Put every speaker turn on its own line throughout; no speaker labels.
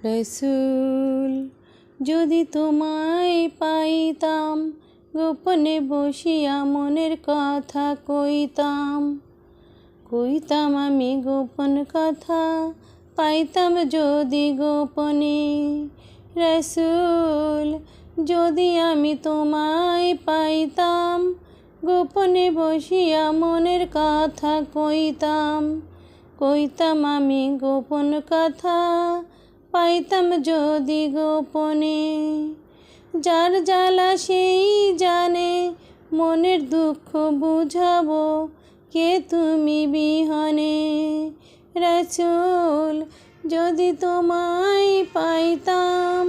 রসুল যদি তোমায় পাইতাম, গোপনে বসিয়া মনের কথা কইতাম। কইতাম আমি গোপন কথা, পাইতাম যদি গোপনে। রসুল যদি আমি তোমায় পাইতাম, গোপনে বসিয়া মনের কথা কইতাম। কইতাম আমি গোপন কথা, পাইতাম যদি গোপনে। যার জ্বালা সেই জানে, মনের দুঃখ বুঝাবো কে তুমি বিহনে। রসুল যদি তোমায় পাইতাম,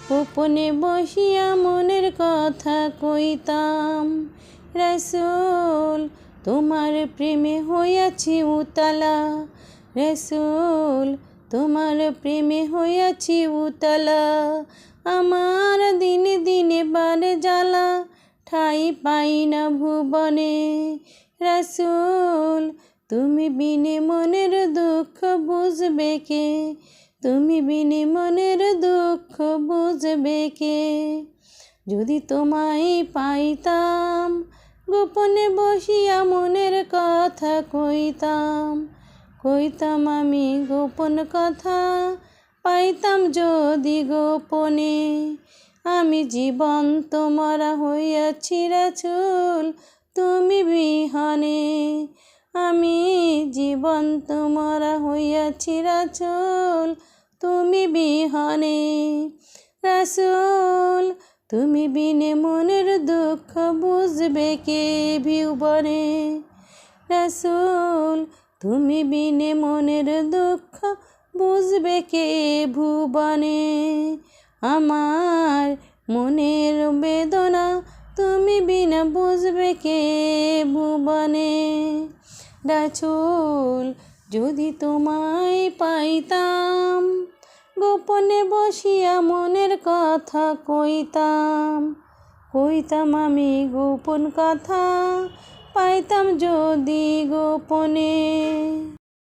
গোপনে বসিয়া মনের কথা কইতাম। রসুল তোমার প্রেমে হইয়াছি উতলা, রসুল তোমার প্রেমে হইয়াছি উতলা। আমার দিনে দিনে বাড়ে জ্বালা, ঠাই পাই না ভুবনে। রসুল তুমি বিনে মনের দুঃখ বুঝবে কে, তুমি বিনে মনের দুঃখ বুঝবে কে। যদি তোমায় পাইতাম, গোপনে বসিয়া মনের কথা কইতাম। কইতাম আমি গোপন কথা, পাইতাম যদি গোপনে। আমি জীবন্ত মরা হইয়াছি রসুল তুমি বিহনে। আমি জীবন্ত মরা হইয়াছি রসুল তুমি বিহনে। রসুল তুমি বিনে মনের দুঃখ বুঝবে কে ভুবনে। রসুল তুমি বিনে মনের দুঃখ বুঝবে কে ভুবনে। আমার মনের বেদনা তুমি বিনা বুঝবে কে ভুবনে। রসুল যদি তোমায় পাইতাম, গোপনে বসিয়া মনের কথা কইতাম। কইতাম আমি গোপন কথা, পাইতাম যদি গোপনে।